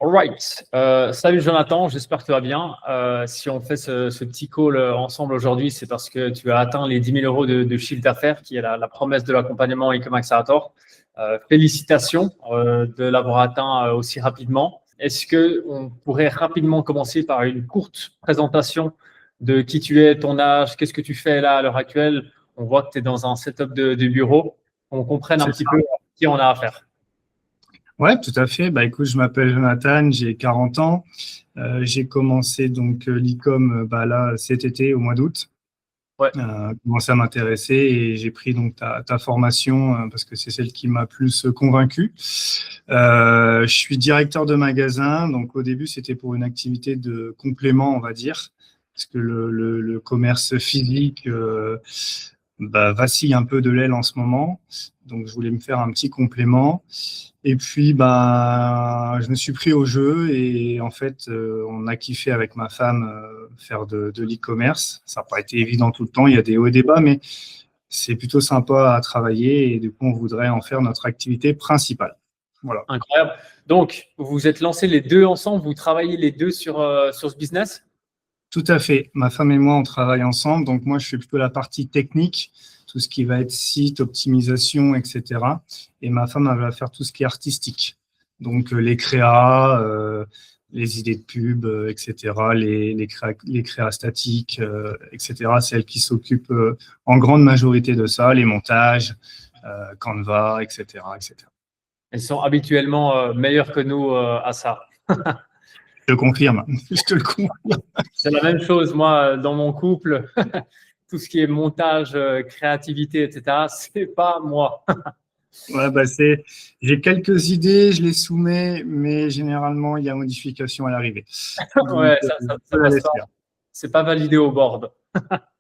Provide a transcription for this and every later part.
Alright. Salut Jonathan, j'espère que tu vas bien. Si on fait ce petit call ensemble aujourd'hui, c'est parce que tu as atteint les 10 000 euros de chiffre d'affaires, qui est la promesse de l'accompagnement Ecom Accelerator. Félicitations de l'avoir atteint aussi rapidement. Est-ce qu'on pourrait rapidement commencer par une courte présentation de qui tu es, ton âge, qu'est-ce que tu fais là à l'heure actuelle? On voit que tu es dans un setup de bureau. On comprenne un C'est petit ça. peu qui on a affaire. Ouais, tout à fait. Bah, écoute, je m'appelle Jonathan, j'ai 40 ans. J'ai commencé donc l'e-com là cet été au mois d'août. Ouais. Commencé à m'intéresser et j'ai pris donc ta formation parce que c'est celle qui m'a plus convaincu. Je suis directeur de magasin, donc au début c'était pour une activité de complément, on va dire, parce que le commerce physique vacille un peu de l'aile en ce moment, donc je voulais me faire un petit complément. Et puis, je me suis pris au jeu et en fait, on a kiffé avec ma femme faire de l'e-commerce. Ça n'a pas été évident tout le temps, il y a des hauts et des bas, mais c'est plutôt sympa à travailler et du coup, on voudrait en faire notre activité principale. Voilà. Incroyable. Donc, vous vous êtes lancés les deux ensemble, vous travaillez les deux sur ce business? Tout à fait. Ma femme et moi, on travaille ensemble. Donc, moi, je fais plutôt la partie technique, tout ce qui va être site, optimisation, etc. Et ma femme, elle va faire tout ce qui est artistique. Donc, les créas, les idées de pub, etc., les créas statiques, etc. C'est elle qui s'occupe en grande majorité de ça, les montages, Canva, etc., etc. Elles sont habituellement meilleures que nous à ça. Je te confirme. Je te le confirme. C'est la même chose, moi, dans mon couple. Tout ce qui est montage, créativité, etc., c'est pas moi. Ouais, j'ai quelques idées, je les soumets, mais généralement, il y a modification à l'arrivée. Donc, Ouais, je ça la passe laisse pas. faire. C'est pas validé au board.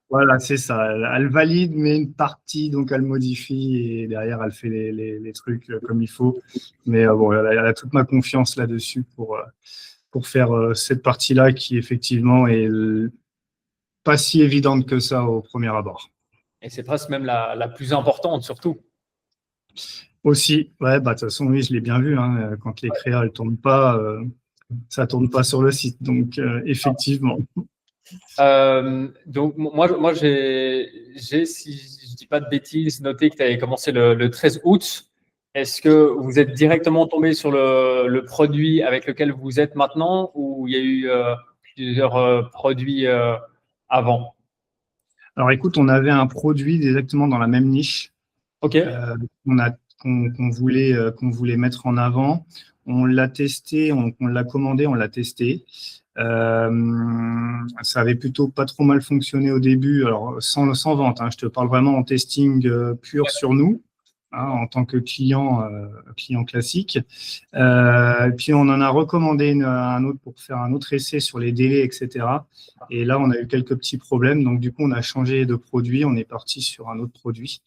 Voilà, c'est ça. Elle valide, mais une partie, donc elle modifie et derrière, elle fait les trucs comme il faut. Mais bon, elle a toute ma confiance là-dessus pour faire cette partie-là qui, effectivement, est pas si évidente que ça au premier abord. Et c'est presque même la plus importante, surtout. Aussi, ouais, de toute façon, oui, je l'ai bien vu, hein, quand les créas ne tournent pas, ça tourne pas sur le site. Donc, effectivement. Donc, moi si je dis pas de bêtises, noté que tu avais commencé le 13 août. Est-ce que vous êtes directement tombé sur le produit avec lequel vous êtes maintenant ou il y a eu plusieurs produits avant? Alors, écoute, on avait un produit exactement dans la même niche Ok. qu'on voulait mettre en avant. On l'a testé, on l'a commandé, on l'a testé. Ça avait plutôt pas trop mal fonctionné au début, alors sans vente, hein, je te parle vraiment en testing pur sur nous, hein, en tant que client classique. Puis on en a recommandé un autre pour faire un autre essai sur les délais, etc. Et là, on a eu quelques petits problèmes, donc du coup, on a changé de produit, on est parti sur un autre produit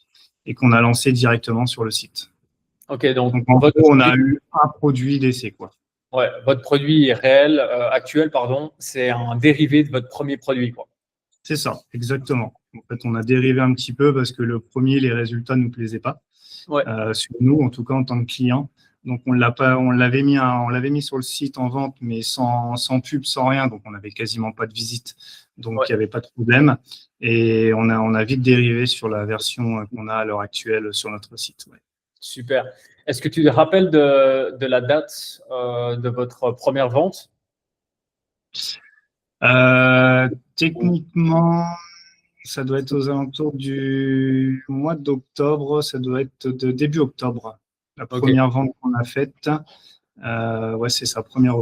et qu'on a lancé directement sur le site. Ok, donc En gros, on a eu un produit d'essai, quoi. ouais, votre produit réel, actuel, pardon, c'est un dérivé de votre premier produit, quoi. C'est ça, exactement. En fait, on a dérivé un petit peu parce que le premier, les résultats ne nous plaisaient pas. Ouais. Sur nous, en tout cas en tant que client. Donc, on l'avait mis sur le site en vente, mais sans pub, sans rien. Donc, on n'avait quasiment pas de visite. Donc, Ouais. il n'y avait pas de problème. Et on a vite dérivé sur la version qu'on a à l'heure actuelle sur notre site. Ouais. Super. Est-ce que tu te rappelles de la date de votre première vente? Techniquement, ça doit être aux alentours du mois d'octobre. Ça doit être de début octobre. La première vente qu'on a faite. Ouais, c'est sa première.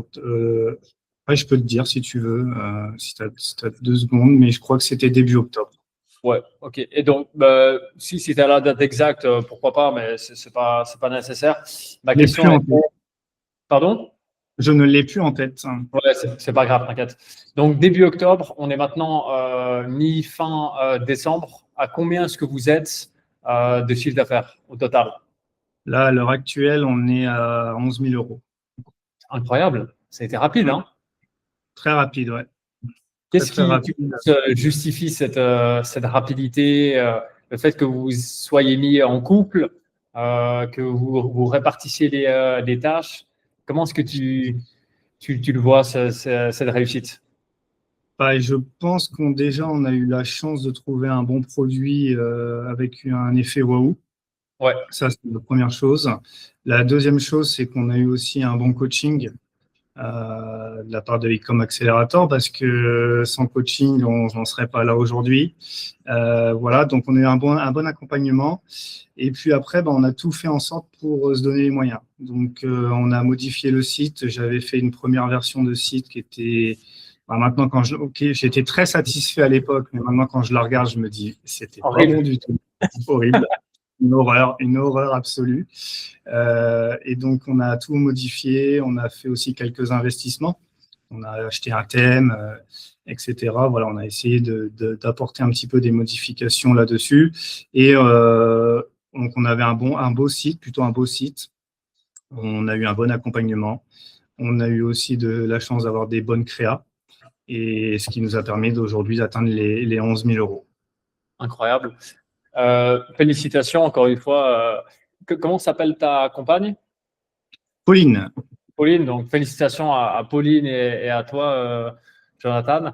Ouais, je peux te dire si tu veux, si tu as 2 secondes, mais je crois que c'était début octobre. Ouais, ok. Et donc, si tu as la date exacte, pourquoi pas, mais c'est pas nécessaire. Ma question est. Pardon? Je ne l'ai plus en tête. Ouais, c'est pas grave, t'inquiète. Donc, début octobre, on est maintenant mi-fin décembre. À combien est-ce que vous êtes de chiffre d'affaires au total? Là, à l'heure actuelle, on est à 11 000 euros. Incroyable. Ça a été rapide, hein? Très rapide, ouais. Qu'est-ce qui justifie cette rapidité, le fait que vous soyez mis en couple, que vous répartissiez les tâches? Comment est-ce que tu le vois, cette réussite? Bah, je pense qu'on déjà on a eu la chance de trouver un bon produit avec un effet waouh. Ouais, Ça, c'est la première chose. La deuxième chose, c'est qu'on a eu aussi un bon coaching de la part de Ecom Accelerator parce que sans coaching, on n'en serait pas là aujourd'hui. Voilà, donc on a eu un bon accompagnement. Et puis après, bah, on a tout fait en sorte pour se donner les moyens. Donc, on a modifié le site. J'avais fait une première version de site qui était. Bah, maintenant, ok, j'étais très satisfait à l'époque, mais maintenant, quand je la regarde, je me dis, c'était pas bon horrible. du tout. Horrible. Une horreur absolue. Et donc, on a tout modifié. On a fait aussi quelques investissements. On a acheté un thème, etc. Voilà, on a essayé d'apporter un petit peu des modifications là-dessus. Et donc, on avait un beau site, plutôt un beau site. On a eu un bon accompagnement. On a eu aussi de la chance d'avoir des bonnes créas. Et ce qui nous a permis d'aujourd'hui d'atteindre les 11 000 euros. Incroyable. Félicitations encore une fois. Comment s'appelle ta compagne? Pauline, Pauline. Donc, félicitations à Pauline et à toi, Jonathan.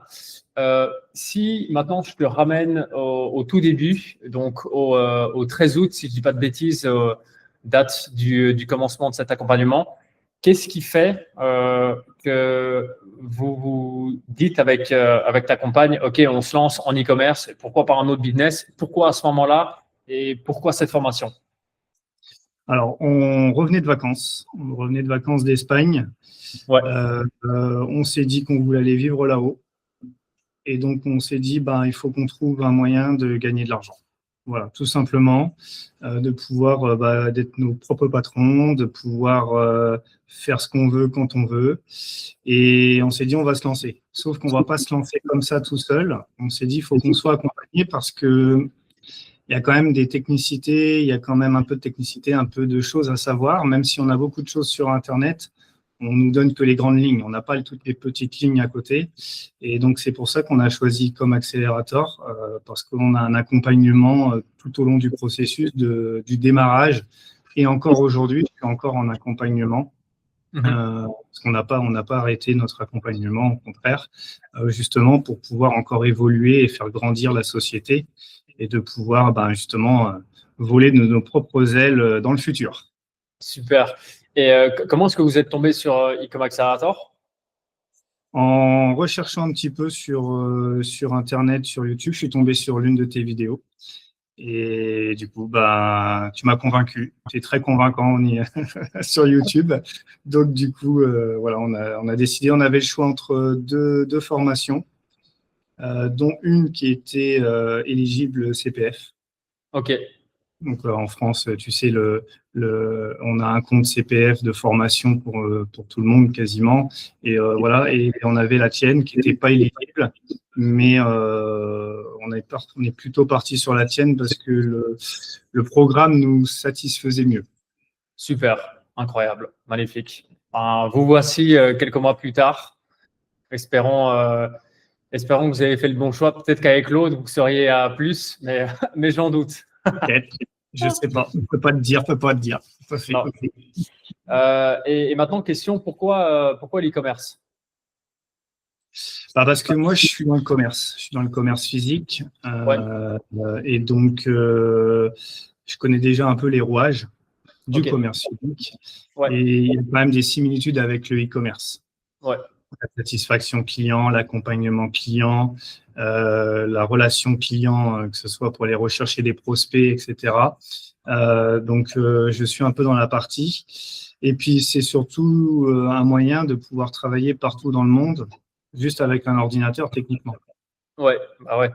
Si maintenant je te ramène au tout début, donc au 13 août, si je ne dis pas de bêtises, date du commencement de cet accompagnement, qu'est-ce qui fait que vous vous dites avec ta compagne, OK, on se lance en e-commerce, pourquoi pas un autre business? Pourquoi à ce moment-là et pourquoi cette formation? alors on revenait de vacances. On revenait de vacances d'Espagne. Ouais, On s'est dit qu'on voulait aller vivre là-haut. Et donc, on s'est dit, ben, il faut qu'on trouve un moyen de gagner de l'argent. Voilà, tout simplement, de pouvoir d'être nos propres patrons, de pouvoir faire ce qu'on veut quand on veut. Et on s'est dit, on va se lancer. Sauf qu'on ne va pas se lancer comme ça tout seul. On s'est dit, il faut qu'on soit accompagné parce que il y a quand même des technicités, il y a quand même un peu de technicité, un peu de choses à savoir, même si on a beaucoup de choses sur Internet. On nous donne que les grandes lignes, on n'a pas toutes les petites lignes à côté. Et donc, c'est pour ça qu'on a choisi comme accélérateur, parce qu'on a un accompagnement tout au long du processus du démarrage. Et encore aujourd'hui, je suis encore en accompagnement. Parce qu'on n'a pas arrêté notre accompagnement, au contraire, justement pour pouvoir encore évoluer et faire grandir la société et de pouvoir justement voler de nos propres ailes dans le futur. super. Et comment est-ce que vous êtes tombé sur Ecom Accelerator? En recherchant un petit peu sur Internet, sur YouTube, je suis tombé sur l'une de tes vidéos. Et du coup, tu m'as convaincu. Tu es très convaincant sur YouTube. Donc, du coup, voilà, on a décidé, on avait le choix entre deux formations, dont une qui était éligible CPF. OK. Donc, en France, tu sais, on a un compte CPF de formation pour tout le monde quasiment. Et voilà, et on avait la tienne qui n'était pas éligible, mais on est plutôt parti sur la tienne parce que le programme nous satisfaisait mieux. Super, incroyable, magnifique. Vous voici quelques mois plus tard. Espérons que vous avez fait le bon choix. Peut-être qu'avec l'autre, vous seriez à plus, mais j'en doute. Peut-être, je sais pas. Je peux pas te dire, Non. Et maintenant, question, pourquoi l'e-commerce? Parce que moi, je suis dans le commerce. Je suis dans le commerce physique. Ouais. Et donc, je connais déjà un peu les rouages du OK. commerce physique. Ouais. Et il y a quand même des similitudes avec le e-commerce. Ouais. La satisfaction client, l'accompagnement client, la relation client, que ce soit pour les rechercher des prospects, etc. Donc, je suis un peu dans la partie. Et puis, c'est surtout un moyen de pouvoir travailler partout dans le monde, juste avec un ordinateur techniquement. Ouais. Bah ouais.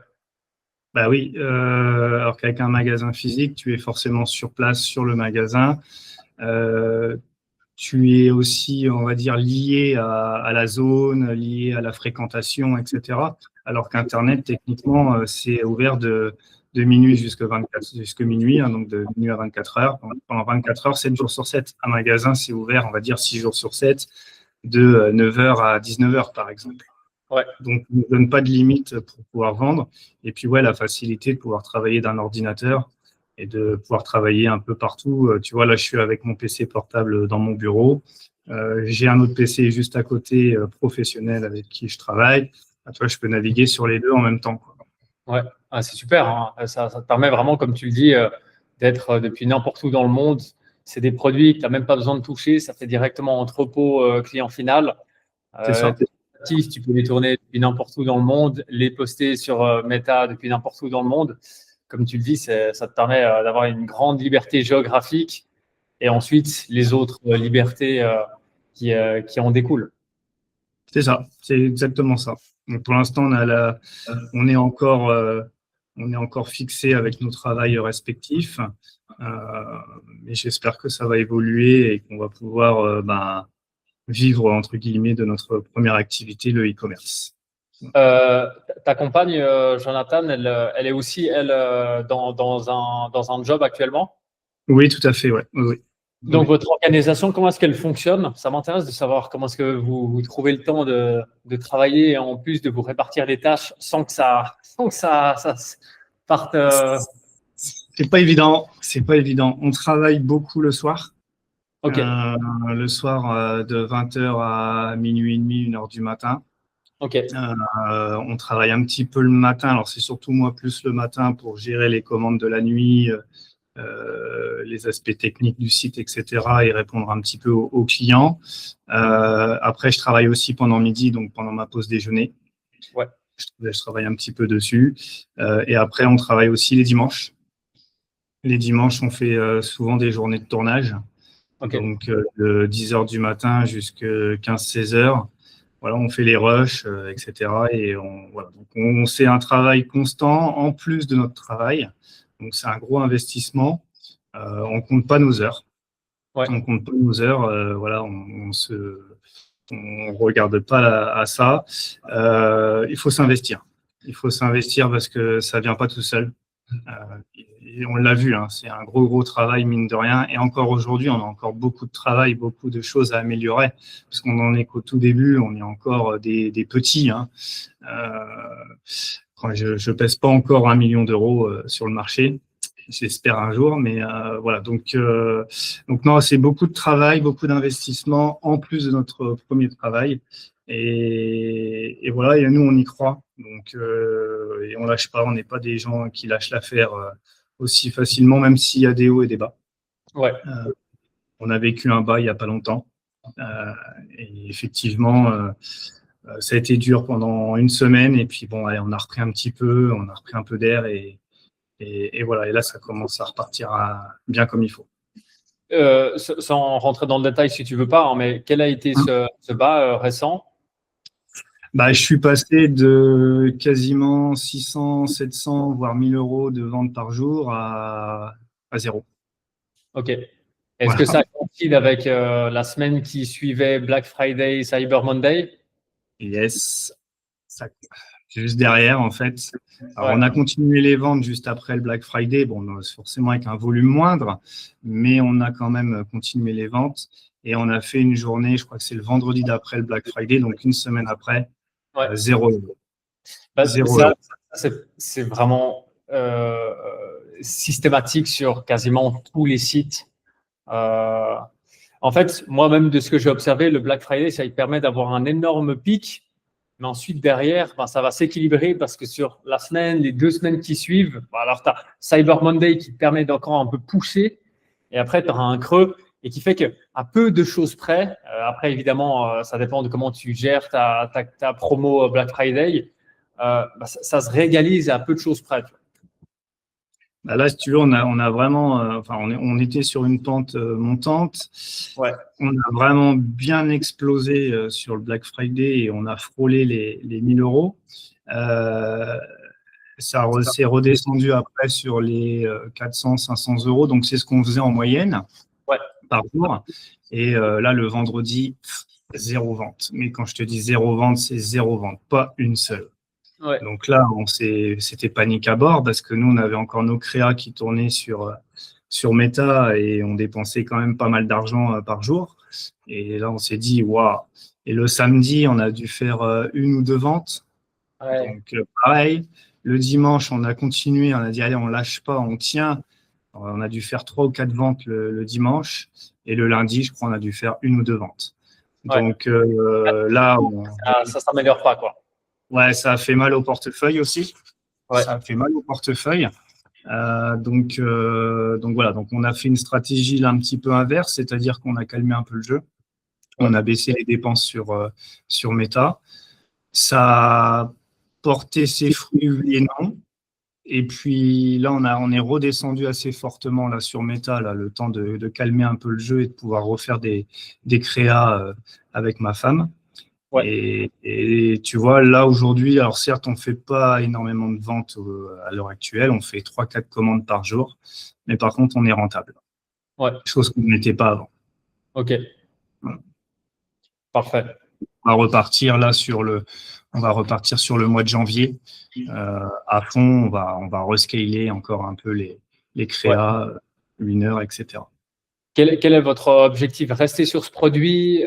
Bah oui, alors qu'avec un magasin physique, tu es forcément sur place, sur le magasin. Tu es aussi, on va dire, lié à la zone, lié à la fréquentation, etc. Alors qu'Internet, techniquement, c'est ouvert de minuit jusqu'à minuit, hein, donc de minuit à 24 heures. Donc, pendant 24 heures, 7 jours sur 7. Un magasin, c'est ouvert, on va dire, 6 jours sur 7, de 9 heures à 19 heures, par exemple. Ouais. Donc, on ne donne pas de limite pour pouvoir vendre. Et puis, ouais, la facilité de pouvoir travailler d'un ordinateur et de pouvoir travailler un peu partout. Tu vois, là, je suis avec mon PC portable dans mon bureau. J'ai un autre PC juste à côté, professionnel, avec qui je travaille. Tu vois, je peux naviguer sur les deux en même temps, quoi. Ouais, ah, c'est super, hein. Ça te permet vraiment, comme tu le dis, d'être depuis n'importe où dans le monde. C'est des produits que tu n'as même pas besoin de toucher. Ça fait directement entrepôt client final. C'est ça. Tu peux les tourner depuis n'importe où dans le monde, les poster sur Meta depuis n'importe où dans le monde. Comme tu le dis, ça te permet d'avoir une grande liberté géographique et ensuite les autres libertés qui en découlent. C'est ça, c'est exactement ça. Donc pour l'instant, on est encore fixé avec nos travails respectifs, mais j'espère que ça va évoluer et qu'on va pouvoir vivre entre guillemets de notre première activité, le e-commerce. Ta compagne, Jonathan, elle est aussi dans un job actuellement? Oui, tout à fait, ouais. Oui. Donc, votre organisation, comment est-ce qu'elle fonctionne? Ça m'intéresse de savoir comment est-ce que vous trouvez le temps de travailler et en plus de vous répartir les tâches sans que ça parte. C'est pas évident, c'est pas évident. On travaille beaucoup le soir. Ok, Le soir de 20h à minuit et demi, 1h du matin. ok, On travaille un petit peu le matin. Alors, c'est surtout moi plus le matin pour gérer les commandes de la nuit, les aspects techniques du site, etc. et répondre un petit peu aux clients. Après, je travaille aussi pendant midi, donc pendant ma pause déjeuner. ouais, Je travaille un petit peu dessus. Et après, on travaille aussi les dimanches. Les dimanches, on fait souvent des journées de tournage. ok. Donc, de 10h du matin jusqu'à 15-16h. Voilà, on fait les rushs, etc. Et voilà. Donc, c'est un travail constant en plus de notre travail. Donc, c'est un gros investissement. On compte pas nos heures. Ouais. On compte pas nos heures. Voilà, on regarde pas à ça. Il faut s'investir. Il faut s'investir parce que ça vient pas tout seul. Et on l'a vu, hein, c'est un gros travail, mine de rien. Et encore aujourd'hui, on a encore beaucoup de travail, beaucoup de choses à améliorer, parce qu'on en est qu'au tout début, on est encore des petits. Hein. Je pèse pas encore 1 million d'euros sur le marché. J'espère un jour, mais voilà. Donc non, c'est beaucoup de travail, beaucoup d'investissement en plus de notre premier travail. Et voilà, et nous, on y croit. Donc, et on lâche pas, on n'est pas des gens qui lâchent l'affaire aussi facilement, même s'il y a des hauts et des bas. Ouais. On a vécu un bas il n'y a pas longtemps. Et effectivement, ça a été dur pendant une semaine. Et puis, bon, allez, on a repris un petit peu, on a repris un peu d'air. Et voilà, et là, ça commence à repartir bien comme il faut. Sans rentrer dans le détail si tu veux pas, hein, mais quel a été ce bas récent? Je suis passé de quasiment 600, 700, voire 1000 euros de vente par jour à zéro. Ok. Est-ce que ça coïncide avec la semaine qui suivait Black Friday, Cyber Monday? Yes, ça, juste derrière en fait. Alors, Ouais. on a continué les ventes juste après le Black Friday, bon, forcément avec un volume moindre, mais on a quand même continué les ventes et on a fait une journée, je crois que c'est le vendredi d'après le Black Friday, donc une semaine après, 0 euros. C'est vraiment systématique sur quasiment tous les sites. En fait, moi-même, de ce que j'ai observé, le Black Friday, ça permet d'avoir un énorme pic. Mais ensuite, derrière, ça va s'équilibrer parce que sur la semaine, les 2 semaines qui suivent, alors tu as Cyber Monday qui te permet d'encore un peu pousser. Et après, tu auras un creux et qui fait qu'à peu de choses près, après, évidemment, ça dépend de comment tu gères ta promo Black Friday, ça se réégalise à peu de choses près. Là, si tu veux, on a vraiment, on était sur une pente montante. Ouais. On a vraiment bien explosé sur le Black Friday et on a frôlé les 1000 euros. Ça s'est redescendu après sur les 400, 500 euros. Donc, c'est ce qu'on faisait en moyenne par jour. Et là, le vendredi, 0 vente. Mais quand je te dis 0 vente, c'est 0 vente, pas une seule. Ouais. Donc là, c'était panique à bord parce que nous, on avait encore nos créas qui tournaient sur Meta et on dépensait quand même pas mal d'argent par jour. Et là, on s'est dit, waouh. Et le samedi, on a dû faire 1 ou 2 ventes. Ouais. Donc, pareil. Le dimanche, on a continué. On a dit, allez, on lâche pas, on tient. Alors, on a dû faire 3 ou 4 ventes le dimanche et le lundi, je crois, on a dû faire 1 ou 2 ventes. Donc là, ça s'améliore pas, quoi. Ouais, ça a fait mal au portefeuille aussi. Ouais. Ça a fait mal au portefeuille. Donc voilà, donc on a fait une stratégie là un petit peu inverse, c'est-à-dire qu'on a calmé un peu le jeu. On a baissé les dépenses sur Meta. Ça a porté ses fruits, oui et non. Et puis là, on est redescendu assez fortement là, sur Meta, là, le temps de calmer un peu le jeu et de pouvoir refaire des créas avec ma femme. Ouais. Et tu vois, là aujourd'hui, alors certes, on ne fait pas énormément de ventes à l'heure actuelle, on fait 3-4 commandes par jour, mais par contre, on est rentable. Ouais. Chose qu'on n'était pas avant. Ok. Voilà. Parfait. On va repartir là on va repartir sur le mois de janvier à fond. On va rescaler encore un peu les Ouais. créas, winner, etc. Quel est votre objectif? Rester sur ce produit,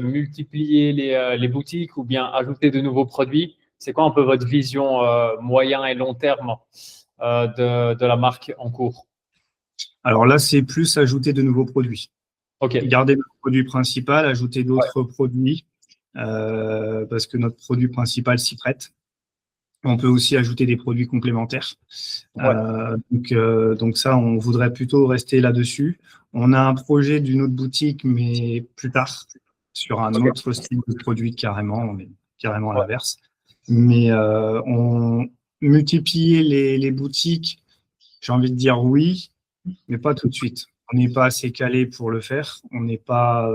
multiplier les boutiques ou bien ajouter de nouveaux produits? C'est quoi un peu votre vision moyen et long terme de la marque en cours? Alors là, c'est plus ajouter de nouveaux produits. Ok. Garder notre produit principal, ajouter Ouais. d'autres produits parce que notre produit principal s'y prête. On peut aussi ajouter des produits complémentaires. Ouais. Donc ça, on voudrait plutôt rester là-dessus. On a un projet d'une autre boutique, mais plus tard, sur un Ok. autre style de produit carrément. On est carrément à Ouais. l'inverse. Mais on multiplier les boutiques, j'ai envie de dire oui, mais pas tout de suite. On n'est pas assez calé pour le faire. On n'est pas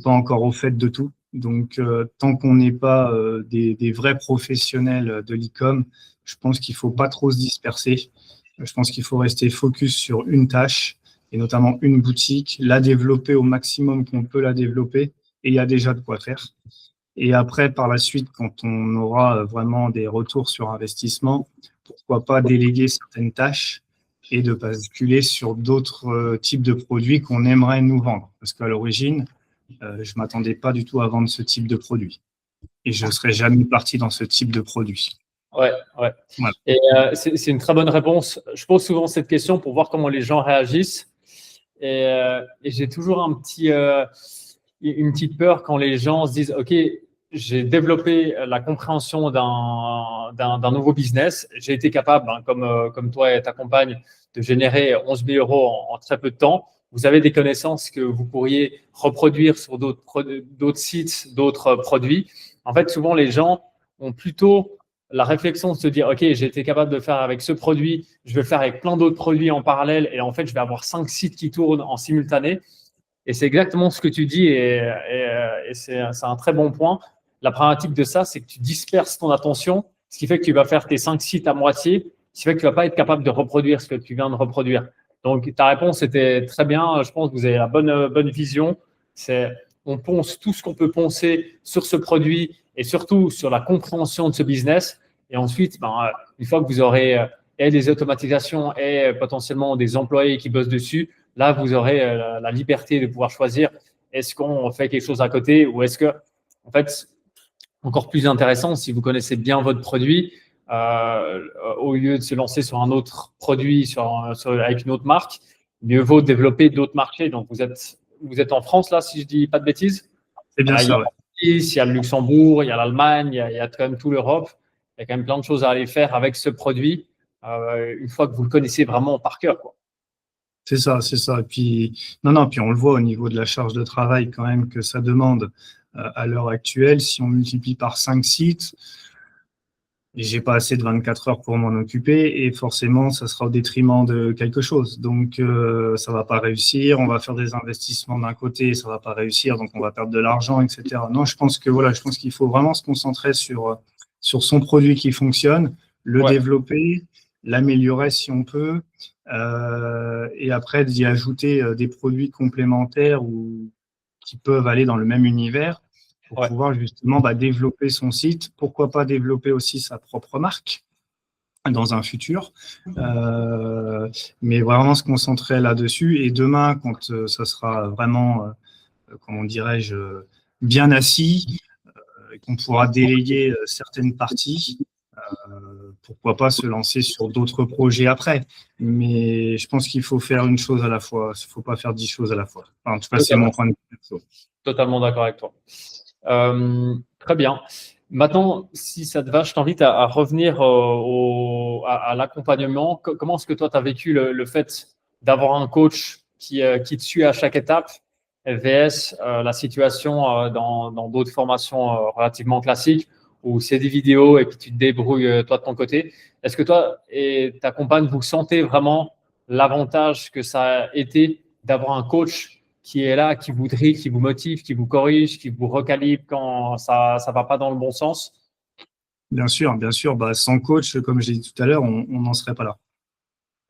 encore au fait de tout. Donc, tant qu'on n'est pas des vrais professionnels de l'e-com, je pense qu'il ne faut pas trop se disperser. Je pense qu'il faut rester focus sur une tâche et notamment une boutique, la développer au maximum qu'on peut la développer et il y a déjà de quoi faire. Et après, par la suite, quand on aura vraiment des retours sur investissement, pourquoi pas déléguer certaines tâches et de basculer sur d'autres types de produits qu'on aimerait nous vendre. Parce qu'à l'origine, je ne m'attendais pas du tout à vendre ce type de produit. Et je ne serais jamais parti dans ce type de produit. Ouais, ouais. Voilà. Et c'est une très bonne réponse. Je pose souvent cette question pour voir comment les gens réagissent. Et j'ai toujours une petite peur quand les gens se disent, OK, j'ai développé la compréhension d'un nouveau business. J'ai été capable, hein, comme toi et ta compagne, de générer 11 000 euros en très peu de temps. Vous avez des connaissances que vous pourriez reproduire sur d'autres sites, d'autres produits. En fait, souvent, les gens ont plutôt la réflexion de se dire, OK, j'ai été capable de le faire avec ce produit, je vais le faire avec plein d'autres produits en parallèle et en fait, je vais avoir 5 sites qui tournent en simultané. Et c'est exactement ce que tu dis et c'est un très bon point. La problématique de ça, c'est que tu disperses ton attention, ce qui fait que tu vas faire tes 5 sites à moitié, ce qui fait que tu ne vas pas être capable de reproduire ce que tu viens de reproduire. Donc, ta réponse était très bien. Je pense que vous avez la bonne vision. On ponce tout ce qu'on peut poncer sur ce produit et surtout sur la compréhension de ce business. Et ensuite, une fois que vous aurez et des automatisations et potentiellement des employés qui bossent dessus, là, vous aurez la liberté de pouvoir choisir est-ce qu'on fait quelque chose à côté ou est-ce que, en fait, encore plus intéressant, si vous connaissez bien votre produit, au lieu de se lancer sur un autre produit avec une autre marque, mieux vaut développer d'autres marchés. Donc, vous êtes en France, là, si je ne dis pas de bêtises. C'est bien ça, ouais. Il y a le Luxembourg, il y a l'Allemagne, il y a quand même tout l'Europe. Il y a quand même plein de choses à aller faire avec ce produit une fois que vous le connaissez vraiment par cœur, quoi. C'est ça, c'est ça. Et puis, puis on le voit au niveau de la charge de travail quand même que ça demande à l'heure actuelle. Si on multiplie par 5 sites, j'ai pas assez de 24 heures pour m'en occuper et forcément, ça sera au détriment de quelque chose. Donc, ça va pas réussir. On va faire des investissements d'un côté, ça va pas réussir, donc on va perdre de l'argent, etc. Non, je pense qu'il faut vraiment se concentrer sur son produit qui fonctionne, le développer, l'améliorer si on peut, et après d'y ajouter des produits complémentaires ou qui peuvent aller dans le même univers pour pouvoir justement développer son site. Pourquoi pas développer aussi sa propre marque dans un futur, mais vraiment se concentrer là-dessus. Et demain, quand ça sera vraiment, comment dirais-je, bien assis, qu'on pourra déléguer certaines parties, pourquoi pas se lancer sur d'autres projets après. Mais je pense qu'il faut faire une chose à la fois. Il ne faut pas faire 10 choses à la fois. Enfin, en tout cas, c'est mon point de vue. Totalement d'accord avec toi. Très bien. Maintenant, si ça te va, je t'invite à revenir à l'accompagnement. Comment est-ce que toi, tu as vécu le fait d'avoir un coach qui te suit à chaque étape, VS la situation dans d'autres formations relativement classiques où c'est des vidéos et puis tu te débrouilles toi de ton côté. Est-ce que toi et ta compagne, vous sentez vraiment l'avantage que ça a été d'avoir un coach qui est là, qui vous drille, qui vous motive, qui vous corrige, qui vous recalibre quand ça ne va pas dans le bon sens? Bien sûr, bien sûr. Bah, sans coach, comme j'ai dit tout à l'heure, on n'en serait pas là.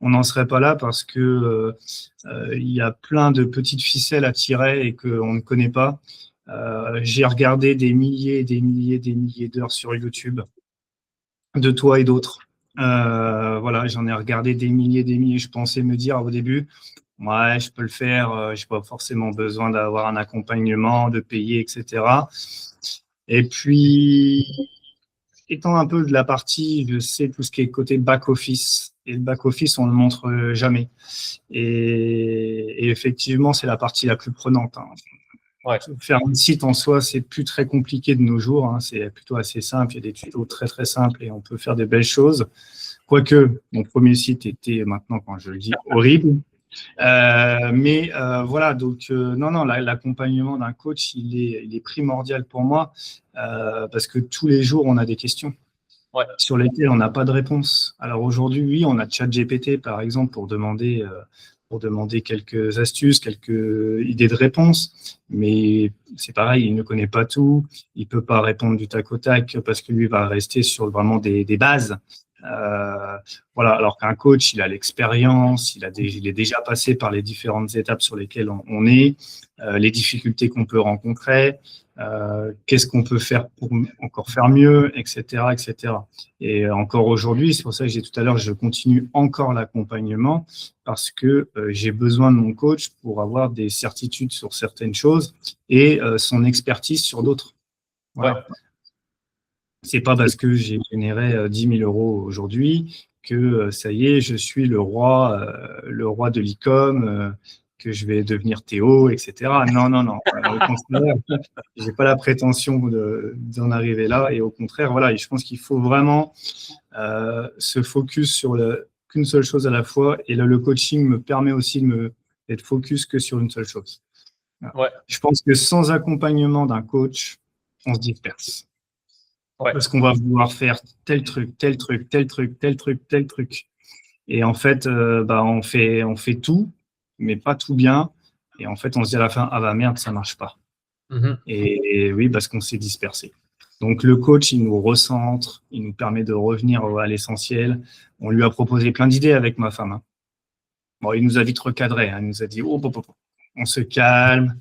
On n'en serait pas là parce que il y a plein de petites ficelles à tirer et qu'on ne connaît pas. J'ai regardé des milliers, des milliers, des milliers d'heures sur YouTube de toi et d'autres. Voilà, j'en ai regardé des milliers. Je pensais me dire au début, ouais, je peux le faire, j'ai pas forcément besoin d'avoir un accompagnement, de payer, etc. Et puis, étant un peu de la partie, je sais tout ce qui est côté back-office. Et le back-office, on ne le montre jamais. Et effectivement, c'est la partie la plus prenante. Ouais. Faire un site en soi, c'est plus très compliqué de nos jours. C'est plutôt assez simple. Il y a des tutos très, très simples et on peut faire des belles choses. Quoique, mon premier site était, maintenant, quand je le dis, horrible. Mais voilà, donc non, l'accompagnement d'un coach, il est primordial pour moi parce que tous les jours, on a des questions sur lesquelles on n'a pas de réponse. Alors aujourd'hui, oui, on a ChatGPT, par exemple, pour demander quelques astuces, quelques idées de réponse, mais c'est pareil, il ne connaît pas tout, il ne peut pas répondre du tac au tac parce que lui va rester sur vraiment des bases. Voilà, alors qu'un coach, il a l'expérience, il est déjà passé par les différentes étapes sur lesquelles on est, les difficultés qu'on peut rencontrer, qu'est-ce qu'on peut faire pour encore faire mieux, etc., etc. Et encore aujourd'hui, c'est pour ça que j'ai tout à l'heure, je continue encore l'accompagnement parce que j'ai besoin de mon coach pour avoir des certitudes sur certaines choses et son expertise sur d'autres. Voilà. Ouais. C'est pas parce que j'ai généré 10 000 euros aujourd'hui que ça y est, je suis le roi de l'e-com, que je vais devenir Théo, etc. Non. Au contraire, j'ai pas la prétention d'en arriver là. Et au contraire, voilà, je pense qu'il faut vraiment se focus sur qu'une seule chose à la fois. Et là, le coaching me permet aussi d'être focus que sur une seule chose. Voilà. Ouais. Je pense que sans accompagnement d'un coach, on se disperse. Ouais. Parce qu'on va vouloir faire tel truc. Et en fait, on fait tout, mais pas tout bien. Et en fait, on se dit à la fin, ah bah merde, ça marche pas. Mm-hmm. Et oui, parce qu'on s'est dispersé. Donc, le coach, il nous recentre, il nous permet de revenir à l'essentiel. On lui a proposé plein d'idées avec ma femme. Bon, il nous a vite recadré. Il nous a dit, on se calme.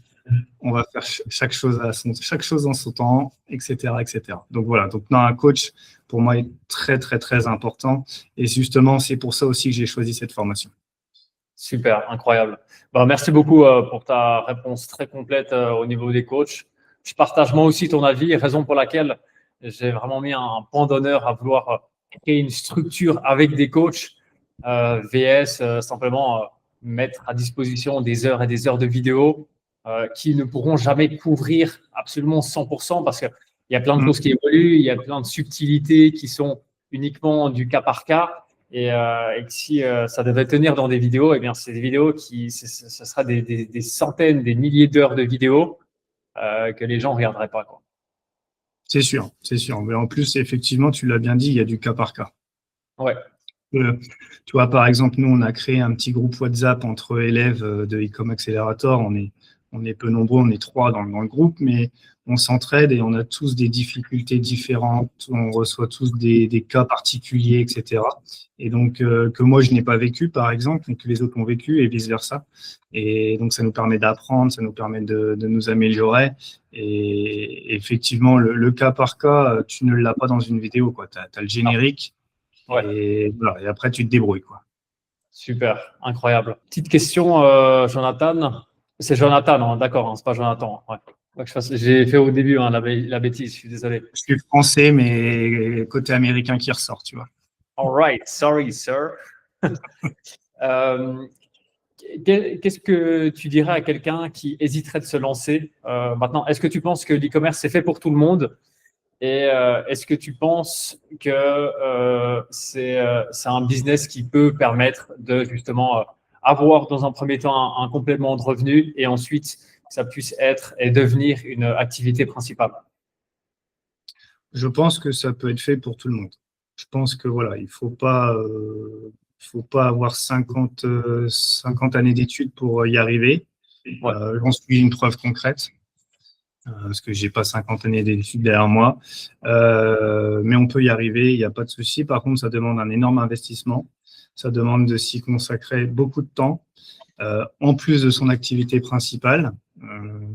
On va faire chaque chose en son temps, etc., etc. Donc voilà. Donc un coach pour moi est très très très important et justement c'est pour ça aussi que j'ai choisi cette formation. Super, incroyable. Merci beaucoup pour ta réponse très complète au niveau des coachs. Je partage moi aussi ton avis, raison pour laquelle j'ai vraiment mis un point d'honneur à vouloir créer une structure avec des coachs VS, simplement mettre à disposition des heures et des heures de vidéos qui ne pourront jamais couvrir absolument 100% parce qu'il y a plein de choses qui évoluent, il y a plein de subtilités qui sont uniquement du cas par cas et que si ça devait tenir dans des vidéos, eh bien, c'est des vidéos ce sera des centaines, des milliers d'heures de vidéos que les gens ne regarderaient pas, quoi. C'est sûr. Mais en plus, effectivement, tu l'as bien dit, il y a du cas par cas. Ouais. Tu vois, par exemple, nous, on a créé un petit groupe WhatsApp entre élèves de e-com Accelerator. On est peu nombreux, on est 3 dans le groupe, mais on s'entraide et on a tous des difficultés différentes. On reçoit tous des cas particuliers, etc. Et donc, que moi, je n'ai pas vécu, par exemple, et que les autres ont vécu et vice-versa. Et donc, ça nous permet d'apprendre, ça nous permet de nous améliorer. Et effectivement, le cas par cas, tu ne l'as pas dans une vidéo, quoi. Tu as le générique. Ouais. Et voilà, et après, tu te débrouilles, quoi. Super, incroyable. Petite question, Jonathan. C'est Jonathan, hein, d'accord, hein, c'est pas Jonathan. Ouais. J'ai fait au début la bêtise, je suis désolé. Je suis français, mais côté américain qui ressort, tu vois. All right, sorry, sir. Euh, Qu'est-ce que tu dirais à quelqu'un qui hésiterait de se lancer maintenant? Est-ce que tu penses que l'e-commerce c'est fait pour tout le monde? Et est-ce que tu penses que c'est un business qui peut permettre de justement avoir dans un premier temps un complément de revenus et ensuite que ça puisse être et devenir une activité principale? Je pense que ça peut être fait pour tout le monde. Je pense que voilà, il faut pas avoir 50 années d'études pour y arriver. Ouais. J'en suis une preuve concrète, parce que j'ai pas 50 années d'études derrière moi. Mais on peut y arriver, il n'y a pas de souci. Par contre, ça demande un énorme investissement. Ça demande de s'y consacrer beaucoup de temps, en plus de son activité principale,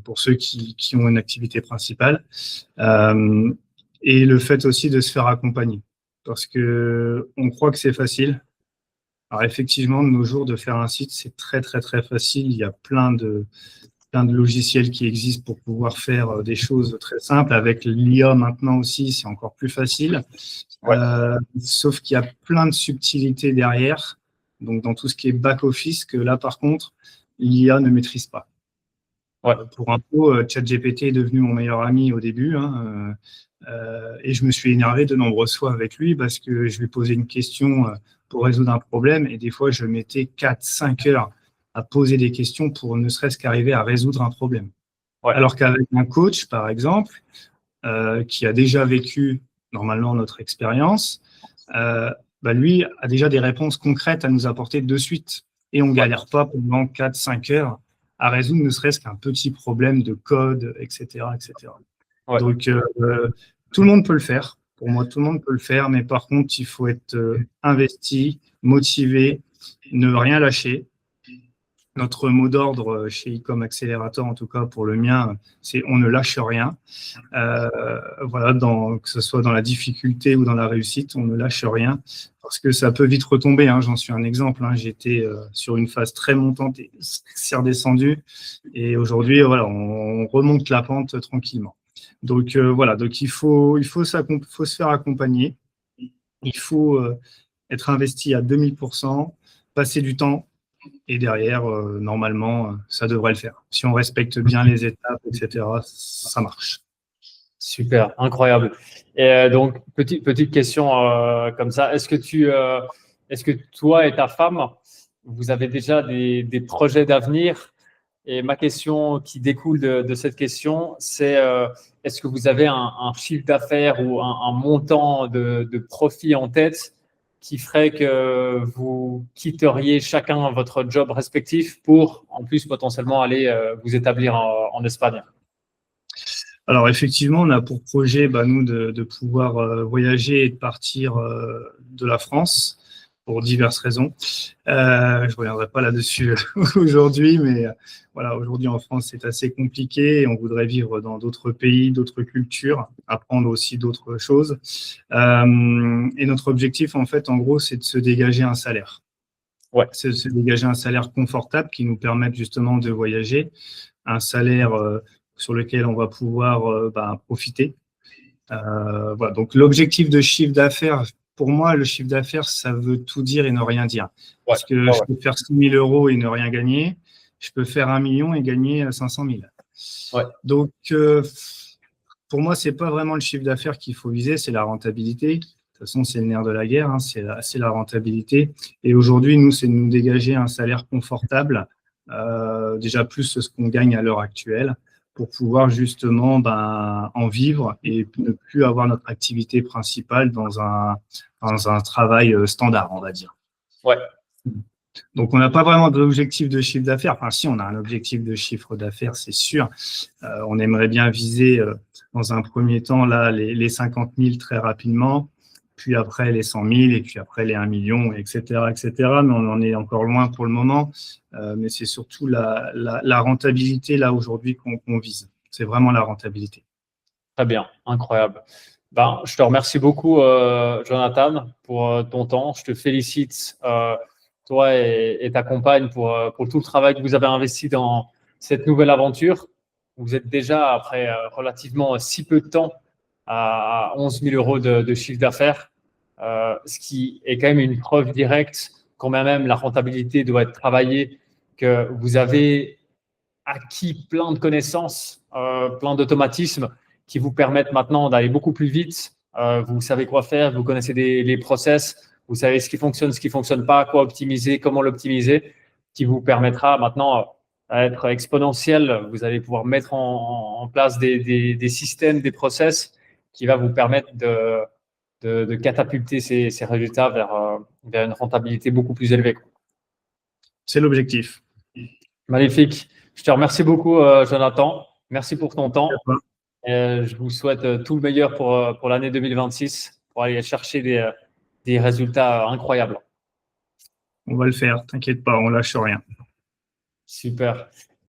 pour ceux qui ont une activité principale. Et le fait aussi de se faire accompagner. Parce que on croit que c'est facile. Alors effectivement, de nos jours, de faire un site, c'est très, très, très facile. Il y a plein de logiciels qui existent pour pouvoir faire des choses très simples. Avec l'IA maintenant aussi, c'est encore plus facile. Ouais. Sauf qu'il y a plein de subtilités derrière. Donc, dans tout ce qui est back-office, que là, par contre, l'IA ne maîtrise pas. Ouais. Pour info, ChatGPT est devenu mon meilleur ami au début. Et je me suis énervé de nombreuses fois avec lui parce que je lui posais une question pour résoudre un problème et des fois, je mettais 4-5 heures à poser des questions pour ne serait-ce qu'arriver à résoudre un problème. Ouais. Alors qu'avec un coach, par exemple, qui a déjà vécu normalement notre expérience, lui a déjà des réponses concrètes à nous apporter de suite. Et on ne galère pas pendant 4-5 heures à résoudre ne serait-ce qu'un petit problème de code, etc. etc. Ouais. Donc, tout le monde peut le faire. Pour moi, tout le monde peut le faire, mais par contre, il faut être investi, motivé, ne rien lâcher. Notre mot d'ordre chez Ecom Accelerator, en tout cas pour le mien, c'est on ne lâche rien. Voilà, que ce soit dans la difficulté ou dans la réussite, on ne lâche rien parce que ça peut vite retomber. J'en suis un exemple. J'étais sur une phase très montante et c'est redescendu. Et aujourd'hui, voilà, on remonte la pente tranquillement. Donc voilà, donc il faut se faire accompagner. Il faut être investi à 2000%, passer du temps. Et derrière, normalement, ça devrait le faire. Si on respecte bien les étapes, etc., ça marche. Super, incroyable. Et donc, petite question comme ça. Est-ce que toi et ta femme, vous avez déjà des projets d'avenir? Et ma question qui découle de cette question, c'est est-ce que vous avez un chiffre d'affaires ou un montant de profit en tête qui ferait que vous quitteriez chacun votre job respectif pour, en plus, potentiellement aller vous établir en Espagne? Alors, effectivement, on a pour projet, nous, de pouvoir voyager et de partir de la France pour diverses raisons. Je ne reviendrai pas là-dessus aujourd'hui, mais voilà, aujourd'hui en France, c'est assez compliqué et on voudrait vivre dans d'autres pays, d'autres cultures, apprendre aussi d'autres choses. Et notre objectif, en fait, en gros, c'est de se dégager un salaire. Ouais. C'est de se dégager un salaire confortable qui nous permette justement de voyager, un salaire sur lequel on va pouvoir profiter. Voilà. Donc, l'objectif de chiffre d'affaires, pour moi, le chiffre d'affaires, ça veut tout dire et ne rien dire. Parce que je peux faire 6 000 euros et ne rien gagner. Je peux faire 1 million et gagner 500 000. Ouais. Donc, pour moi, ce n'est pas vraiment le chiffre d'affaires qu'il faut viser, c'est la rentabilité. De toute façon, c'est le nerf de la guerre, c'est la rentabilité. Et aujourd'hui, nous, c'est de nous dégager un salaire confortable, déjà plus ce qu'on gagne à l'heure actuelle, pour pouvoir justement en vivre et ne plus avoir notre activité principale dans un travail standard, on va dire. Ouais. Donc, on n'a pas vraiment d'objectif de chiffre d'affaires. Enfin, si, on a un objectif de chiffre d'affaires, c'est sûr. On aimerait bien viser, dans un premier temps, là, les 50 000 très rapidement, puis après les 100 000, et puis après les 1 million, etc., etc. Mais on en est encore loin pour le moment. Mais c'est surtout la rentabilité, là, aujourd'hui, qu'on vise. C'est vraiment la rentabilité. Très bien, incroyable. Je te remercie beaucoup, Jonathan, pour ton temps. Je te félicite, toi et ta compagne, pour tout le travail que vous avez investi dans cette nouvelle aventure. Vous êtes déjà, après relativement si peu de temps, à 11 000 euros de chiffre d'affaires. ce qui est quand même une preuve directe, quand même la rentabilité doit être travaillée, que vous avez acquis plein de connaissances, plein d'automatismes qui vous permettent maintenant d'aller beaucoup plus vite. Vous savez quoi faire, vous connaissez les process, vous savez ce qui ne fonctionne pas, quoi optimiser, comment l'optimiser, qui vous permettra maintenant d'être exponentiel. Vous allez pouvoir mettre en place des systèmes, des process qui va vous permettre de catapulter ces résultats vers une rentabilité beaucoup plus élevée. C'est l'objectif. Magnifique. Je te remercie beaucoup, Jonathan. Merci pour ton temps. Je vous souhaite tout le meilleur pour l'année 2026 pour aller chercher des résultats incroyables. On va le faire, t'inquiète pas, on lâche rien. Super.